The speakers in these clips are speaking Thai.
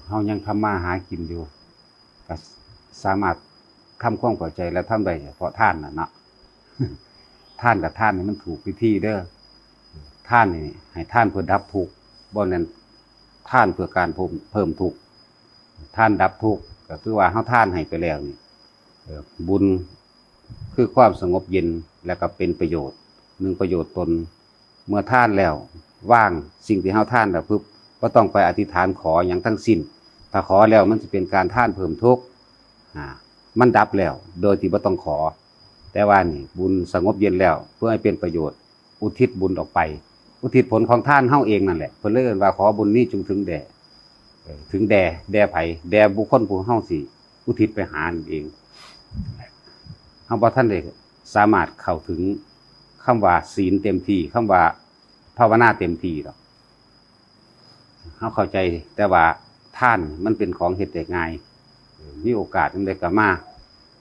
เฮายังทำมาหากินอยู่ก็สามารถทำความเข้าใจและทำได้เฉพาะท่านน่ะเนาะ ท่านกับท่านนี่มันถูกวิธีเด้อท่านนี่ให้ท่านเพื่อดับทุกข์บ่แม่นท่านเพื่อการเพิ่มทุกข์ท่านดับทุกข์ก็คือว่าเฮาท่านให้ไปแล้วนี่บุญคือความสงบเย็นและก็เป็นประโยชน์หนึ่งประโยชน์ตนเมื่อท่านแล้วว่างสิ่งที่เฮาท่านแล้วปุ๊บบ่ต้องไปอธิษฐานขอหยังทั้งสิ้นถ้าขอแล้วมันจะเป็นการท่านเพิ่มทุกข์มันดับแล้วโดยที่บ่ต้องขอแต่ว่านี่บุญสงบเย็นแล้วเพื่อให้เป็นประโยชน์อุทิศบุญออกไปอุทิศผลของท่านเฮาเองนั่นแหละเพิ่นเลยเอิ้นว่าขอบุญนี้จงถึงแด่ไผแด่บุคคลผู้เฮาสิอุทิศไปหานั่นเองเฮาบ่ทันได้สามารถเข้าถึงคำว่าศีลเต็มที่คำว่าภาวนาเต็มที่หรอกเฮาเข้าใจแต่ว่าท่านมันเป็นของเฮ็ดได้ง่ายมีโอกาสจังได๋ก็มา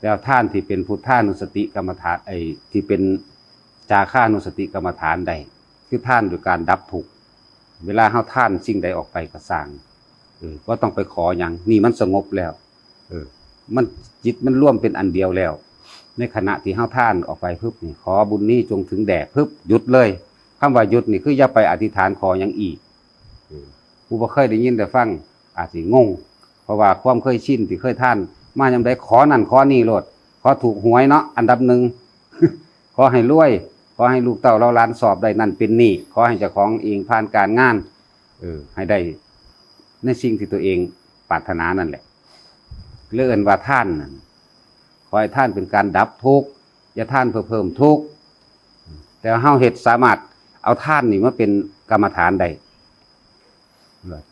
แล้วท่านที่เป็นพุทธานุสติกรรมฐานที่เป็นจาคานุสติกรรมฐานใดคือท่านโดยการดับทุกข์เวลาเฮาท่านสิ่งใดออกไปก็สร้างก็ต้องไปขอหยังนี่มันสงบแล้วมันจิตมันร่วมเป็นอันเดียวแล้วในขณะที่เฮาท่านออกไปปึ๊บนี่ขอบุญนี้จงถึงแด่ปึ๊บหยุดเลยคำว่าหยุดนี่คืออย่าไปอธิษฐานขอหยังอีกผู้บ่เคยได้ยินได้ฟังอาจสิงงเพราะว่าความเคยชินที่เคยท่านมายามใดขอนั่นขอนี่โลดขอถูกหวยเนาะอันดับหนึ่ง ขอให้รวยขอให้ลูกเต้าเราหลานสอบได้นั่นเป็นนี่ขอให้เจ้าของเองผ่านการงานให้ได้ในสิ่งที่ตัวเองปรารถนานั่นแหละเลื่อนว่าท่านนั่นขอให้ท่านเป็นการดับทุกข์อย่าท่านเพื่อเพิ่มทุกข์แต่เฮาเฮ็ดสามารถเอาท่านนี่มาเป็นกรรมฐานได้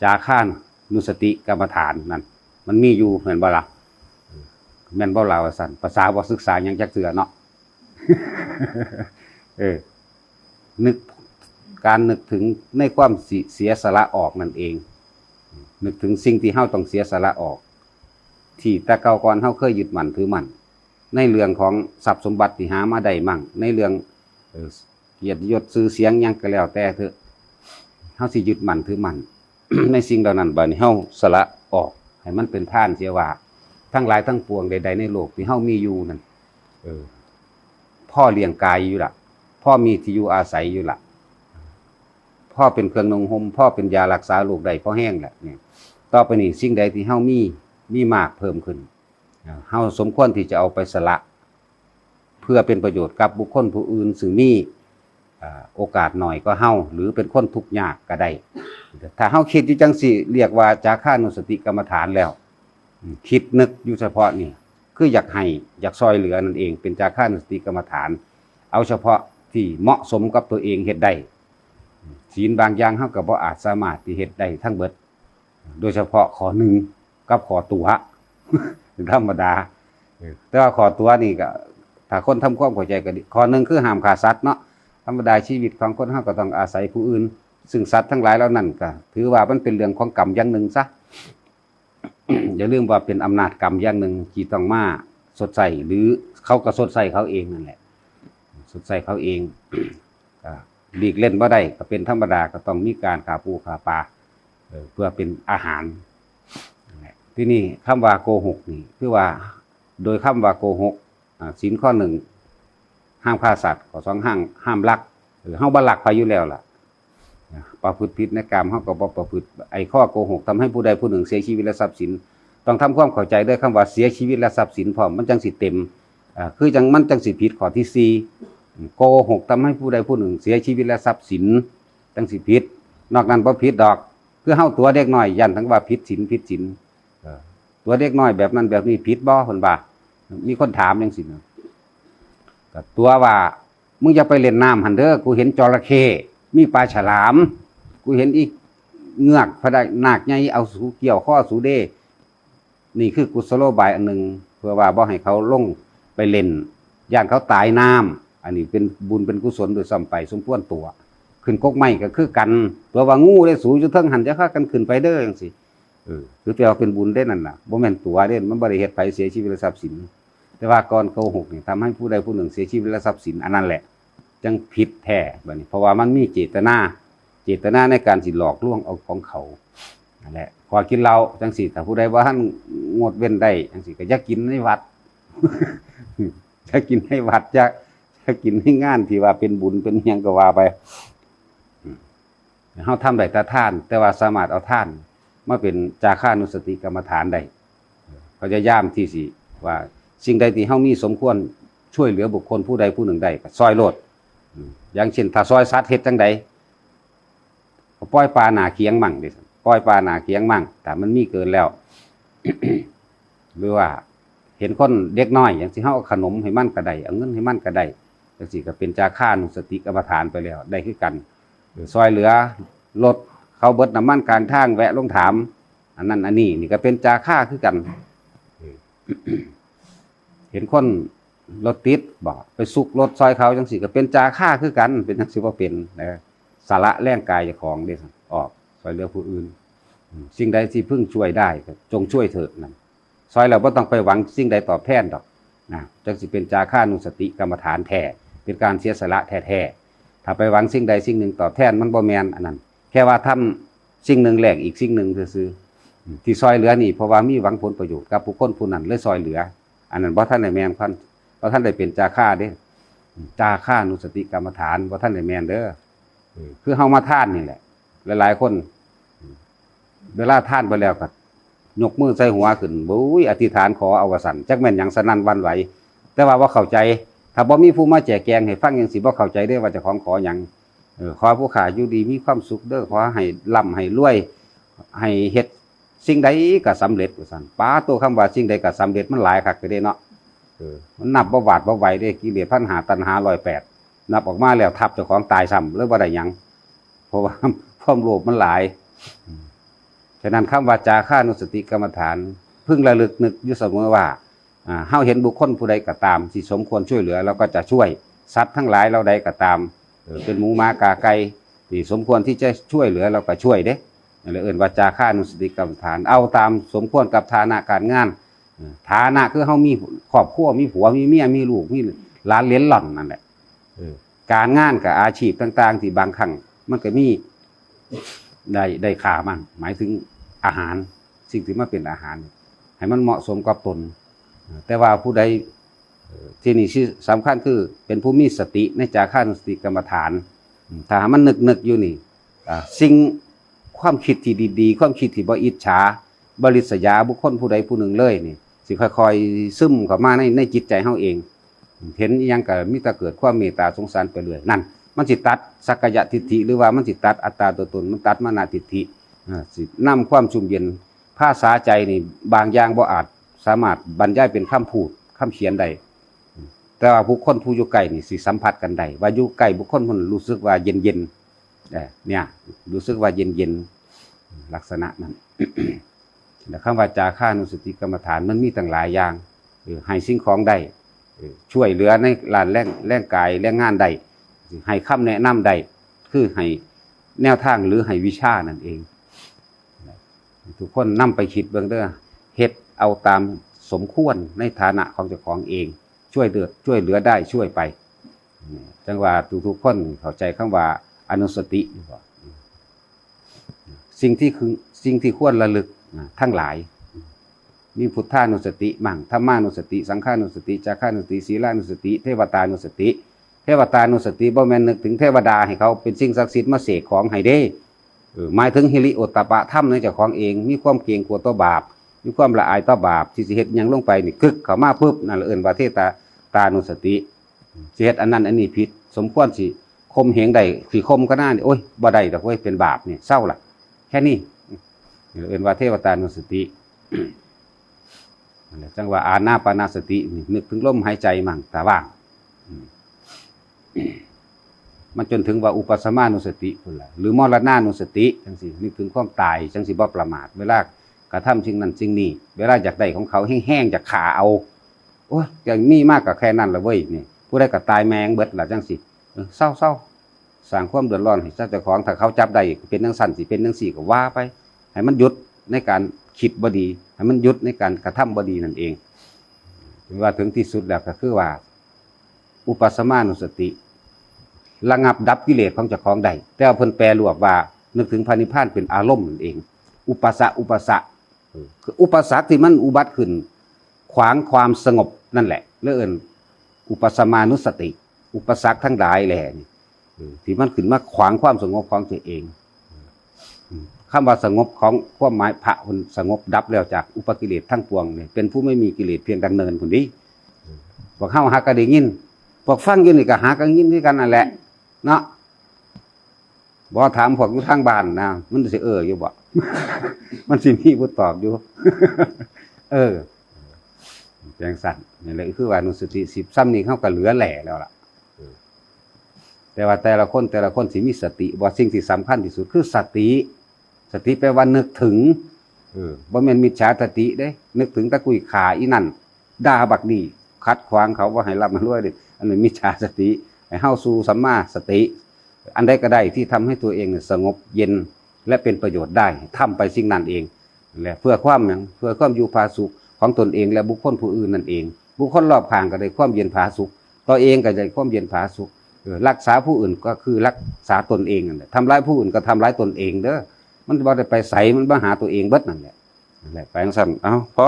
จาค้านนุสติกรรมฐานนั่นมันมีอยู่แม่นบ่ล่ะแม่นบ่ล่ะว่าซั่นภาษาบ่ศึกษาหยังจักเทื่อเนาะ การนึกถึงในความเสียสละออกนั่นเองนึกถึงสิ่งที่เฮาต้องเสียสละออกที่แต่เก่าก่อนเฮาเคยยึดมั่นถือมั่นในเรื่องของทรัพย์สมบัติที่หามาได้มั่งในเรื่องเกียรติยศชื่อเสียงหยังก็แล้วแต่เถอะเฮาสิยึดมั่นถือมั่น ในสิ่งเหล่านั้นบัดนี้เฮาสละออกให้มันเป็นท่านเสียว่าทั้งหลายทั้งปวงใดๆในโลกที่เฮามีอยู่นั่นพ่อเลี้ยงกายอยู่ล่ะพ่อมีที่อยู่อาศัยอยู่ล่ะพ่อเป็นเครื่องนุ่งห่มพ่อเป็นยารักษาโรคใดพ่อแห้งแหละเนี่ยต่อไปนี้สิ่งใดที่เฮามีมากเพิ่มขึ้นเฮาสมควรที่จะเอาไปสละเพื่อเป็นประโยชน์กับบุคคลผู้อื่นซึ่งมีโอกาสหน่อยก็เฮาหรือเป็นคนทุกข์ยากก็ได้ถ้าเฮาคิดอยู่จังสิเรียกว่าจาค้านุสติกรรมฐานแล้วคิดนึกอยู่เฉพาะนี่คืออยากให้อยากซอยเหลือนั่นเองเป็นจาค้านุสติกรรมฐานเอาเฉพาะที่เหมาะสมกับตัวเองเฮ็ดได้ศีลบางอย่างเฮาก็บ่อาจสามารถที่เฮ็ดได้ทั้งเบิดโดยเฉพาะข้อหนึ่งกับข้อตัวธรรมดาแต่ว่าข้อตัวนี่ก็ถ้าคนทำความเข้าใจก็ดีข้อหนึ่งคือห้ามฆ่าสัตว์เนาะธรรมดาชีวิตของคนเฮาก็ต้องอาศัยผู้อื่นซึ่งสัตว์ทั้งหลายเหล่านั้นก็ถือว่ามันเป็นเรื่องของกรรมอย่างหนึ่งซะ อย่าลืมว่าเป็นอำนาจกรรมอย่างหนึ่งที่ต้องมาสดใสหรือเขาก็สดใสเขาเองนั่นแหละสดใสเขาเอง หลีกเล่นบ่ได้ก็เป็นธรรมดาก็ต้องมีการฆ่าปูฆ่าปลาเพื่อเป็นอาหารที่นี่คำว่าโกหกนี่คือว่าโดยคำว่าโกหกศีลข้อหนึ่งห้ามฆ่าสัตว์ข้อสองห้ามลักเฮาบ่ลักไปอยู่แล้วล่ะประพฤติผิดในกรรมเฮาก็บ่ประพฤติไอ้ข้อโกหกทำให้ผู้ใดผู้หนึ่งเสียชีวิตและทรัพย์สินต้องทำความเข้าใจด้วยคำว่าเสียชีวิตและทรัพย์สินพร้อมมันจังสิเต็มคือจังมันจังสิผิดข้อที่4โกหกทำให้ผู้ใดผู้หนึ่งเสียชีวิตและทรัพย์สินจังสิผิดนอกนั้นบ่ผิดดอกคือเฮาตัวเด็กน้อยยันทั้งว่าผิดศีลตัวเด็กน้อยแบบนั้นแบบนี้ผิดบ่เพิ่นว่ามีคนถามจังซี่ก็ตัวว่ามึงอย่าไปเล่นน้ำหั่นเด้อกูเห็นจระเข้มีปลาฉลามกูเห็นอีกเงือกพระได้นาคใหญ่เอาสูเกี่ยวข้อสูเด้นี่คือกุศโลบายอันหนึ่งเพื่อว่าบ่ให้เขาลงไปเล่นย่านเขาตายน้ำอันนี้เป็นบุญเป็นกุศลโดยซ้ำไปสมควรตัวขึ้นกกไม้ก็คือกันเพื่อว่างูได้สูอยู่เทิงหันจะฆ่ากันขึ้นไปเด้อจังซี่คือแปลว่าเป็นบุญได้นั่นน่ะบ่แม่นตัวเด้มันบ่ได้เฮ็ดไผเสียชีวิตและทรัพย์สินแต่ว่าก่อนโกหกนี่ทำให้ผู้ใดผู้หนึ่งเสียชีวิตและทรัพย์สินอันนั้นแหละจังผิดแท้บัดนี้เพราะว่ามันมีเจตนาในการสิหลอกลวงเอาของเขานั่นแหละ ขอกินเหล้าจังสิถ้าผู้ใดว่าท่านงดเว้นได้จังสิก็อย่ากินในวัด จะกินในวัดจะกินในงานที่ว่าเป็นบุญเป็นหยังก็ว่าไปเฮาทำได้แต่ทานแต่ว่าสามารถเอาทานมาเป็นจาค่านุสติกรรมฐานได้เขาจะย่ามที่สิว่าสิ่งใดที่เฮามีสมควรช่วยเหลือบุคคลผู้ใดผู้หนึ่งได้ก็ซอยโลดอย่างเช่นถ้าซอยสัตว์เฮ็ดจังใดก็ปล่อยปลาหน้าเคียงมั่งดิปล่อยปลาหน้าเคียงมั่งแต่มันมีเกินแล้ว หรือว่าเห็นคนเด็กน้อยอย่างที่เฮาเอาขนมให้มันก็ได้เอาเงินให้มันก็ได้จังซี่ก็เป็นจาค่านุสติกรรมฐานไปแล้วได้คือกันหรือซอยเหลือรถเขาเบิดน้ำมันกลางทางแวะลงถามอันนั้นอันนี้นี่ก็เป็นจาค่าคือกัน เห็นคนรถติดบอกไปสุกรถซอยเขาจังซี่ก็เป็นจาค่าคือกันเป็นจังซี่บ่เป็นนะสาระแรงกายเจ้าของเด้ออกซอยเหลือผู้อื่นสิ่งใดที่พึ่งช่วยได้ก็จงช่วยเถิดนั่นซอยเราบ่ต้องไปหวังสิ่งใดตอบแทนดอกนะจังสิเป็นจาค่านุสติกรรมฐานแท้เป็นการเสียสละแท้ๆถ้าไปหวังสิ่งใดสิ่งหนึ่งตอบแทนมันบ่แม่นอันนั้นแค่ว่าทำสิ่งหนึ่งแลกอีกสิ่งหนึ่งซื่อๆที่ซอยเหลือนี่เพราะว่ามีหวังผลประโยชน์กับผู้คนผู้นั้นเลยซอยเหลืออันนั้นบ่ทันได้แม่นคันบ่ทันได้เป็นจาค่าเด้จาค่านุสติกรรมฐานบ่ทันได้แม่นเด้อคือเฮามาทานนี่แหละหลายๆคนเวลาทานไปแล้วก็ยกมือใส่หัวขึ้นบุ้ยอธิษฐานขอเอาวสันจักแม่นหยังสนั่นหวั่นไหวแต่ว่าเข้าใจถ้าบ่มีผู้มาแจกแจงให้ฟังจังสิบ่เข้าใจได้ว่าเจ้าของขอหยังขอผู้ขาอยู่ดีมีความสุขเด้อขอให้ร่ำให้รวยให้เฮ็ดสิ่งใดก็สำเร็จว่าซั่นป้าตัวคำว่าสิ่งใดก็สำเร็จมันหลายคักเด้เนาะมันนับบ่หวาดบ่ไหวเด้กิเลสพันหาตัณหา108นับออกมาแล้วทับเจ้าของตายซ้ำหรือบ่ได้หยังเพราะว่าความโลภมันหลายฉะนั้นคำว่าจาค่านุสติกรรมฐานพึงระลึกนึกอยู่เสมอว่าเฮาเห็นบุคคลผู้ใดก็ตามที่สมควรช่วยเหลือเราก็จะช่วยสัตว์ทั้งหลายเราใดก็ตามเป็นหมูม้ากาไก่ที่สมควรที่จะช่วยเหลือเราก็ช่วยเด้นั่นเอิ้นว่าจาค่านุสติกรรมฐานเอาตามสมควรกับฐานะการงานฐานะคือเฮามีครอบครัวมีผัวมีเมียมีลูกมีหลานเหลนหล่อนนั่นแหละการงานกับอาชีพต่างๆที่บางครั้งมันก็มีได้ค่ามันหมายถึงอาหารสิ่งที่มาเป็นอาหารให้มันเหมาะสมกับตนแต่ว่าผู้ใดที่นี่ที่สำคัญคือเป็นผู้มีสติในจาค่านุสติกรรมฐานถ้ามันนึกอยู่นี่สิ่งความคิดที่ดีๆความคิดที่บ่อิจฉาบริษยาบุคคลผู้ใดผู้หนึ่งเลยนี่สิค่อยๆซึมเข้ามาในจิตใจเฮาเองเห็นอีหยังก็มีแต่เกิดความเมตตาสงสารไปเรื่อยนั่นมันสิตัดสักกายทิฏฐิหรือว่ามันสิตัดอัตตาตัวตนมันตัดมานะทิฏฐิสินำความชุ่มเย็นภาษาใจนี่บางอย่างบ่อาจสามารถบรรยายเป็นคำพูดคำเขียนได้แต่ว่าบุคคลผู้อยู่ใกล้นี่สิสัมผัสกันได้ว่าอยู่ใกล้บุคคลคนรู้สึกว่าเย็นเนี่ยรู้สึกว่าเย็นลักษณะนั้น แต่คำว่าจาค่านุสติกรรมฐานมันมีตั้งหลายอย่างให้สิ่งของได้ช่วยเหลือในลานแรงกายแรงงานได้ให้คำแนะนำได้คือให้แนวทางหรือให้วิชานั่นเองทุกคนนำไปคิดเบื้องเด้อเฮ็ดเอาตามสมควรในฐานะของเจ้าของเองช่วยเหลือได้ช่วยไปจังว่าทุกคนเข้าใจคำว่าอนุสติสิ่งที่ควรระลึกทั้งหลายมีพุทธานุสติมั่งธรรมานุสติสังฆานุสติจาค่านุสติศีลานุสติเทวตานุสติเทวตานุสติบ่แม่นนึกถึงเทวดาให้เขาเป็นสิ่งศักดิ์สิทธิ์มาเสกของให้เด้หมายถึงฮิริโอตตปะธรรมในเจ้าของเองมีความเกรงกลัวต่อบาปมีความละอายต่อบาปที่สิเฮ็ดหยังลงไปนี่กึกเข้ามาปุ๊บนั่นเอิ้นว่าเทตานุสติสิเฮ็ดอันนั้นอันนี้ผิดสมควรสิข่มเหงได้สิข่มก็น่านี่โอ๊ยบ่ได้ดอกเว้ยเป็นบาปนี่เศร้าล่ะแค่นี้เอิ้นว่าเทวตานุสติจังว่าอานาปานสตินึกถึงลมหายใจมั่งตาว่างมันจนถึงว่าอุปสมานุสติพุ่นล่ะหรือมรณานุสติจังซี่นึกถึงความตายจังสิบ่ประมาทเวลากระทำสิ่งนั้นสิ่งนี้เวลาอยากได้ของเขาแห้งๆจากขาเอาโอ้ยอย่างนี้มากกับแค่นั้นละเว้ยนี่ผู้ใดก็ตายแมงเบิดล่ะจังสิเศร้าสร้างความเดือดร้อนให้เจ้าของถ้าเขาจับได้เป็นจังสั่นสิเป็นจังซี่ก็ว่าไปให้มันหยุดในการคิดบ่ดีให้มันหยุดในการกระทำบ่ดีนั่นเองถึงว่าถึงที่สุดแล้วก็คือว่าอุปสมานุสติระงับดับกิเลสของเจ้าของได้แต่เพิ่นแปลรวบว่านึกถึงพระนิพพานเป็นอารมณ์นั่นเอง อุปสรรคคืออุปสรรคที่มันอุบัติขึ้นขวางความสงบนั่นแหละเรื่องอุปสมานุสติ อุปสรรคทั้งหลายแหละนี่ที่มันขึ้นมาขวางความสงบของตัวเองคำว่าสงบของความหมายพระคนสงบดับแล้วจากอุปกิเลสทั้งปวงเนี่ยเป็นผู้ไม่มีกิเลสเพียงดังเนินคนนี้พวกเข้าหากระดิ่งยินพวกฟังอยู่นี่ก็หากระดิ่งยินด้วยกันนั่นแหละเนาะบ่ถามพวกอยู่ทางบ้านนะมันสิอยู่บ่ มันสิมีผู้ตอบอยู่ แปลงสั่นนี่แหละคือว่านุสติ10ซ้ำนี่เขาก็เหลือแหล่แล้วล่ะแต่ว่าแต่ละคนสิมีสติว่าสิ่งที่สำคัญที่สุดคือสติแปลว่านึกถึงบ่แม่นมิจฉาสติเด้นึกถึงตะกุยขาอีนั่นด่าบักนี่ขัดขวางเขาว่าให้รับมันรวยดิอันนั้นมิจฉาสติให้เฮาสู่สัมมาสติอันใดก็ได้ที่ทำให้ตัวเองสงบเย็นและเป็นประโยชน์ได้ทำไปสิ่งนั้นเองและเพื่อความอยู่ผาสุขของตนเองและบุคคลผู้อื่นนั่นเองบุคคลรอบข้างก็ได้ความเย็นผาสุขตัวเองก็ได้ความเย็นผาสุขรักษาผู้อื่นก็คือรักษาตนเองนั่นแหละทำร้ายผู้อื่นก็ทำร้ายตนเองเด้อมันบ่ได้ไปใส่มันมาหาตัวเองเบิดนั่นแหละไปจังซั่นพอ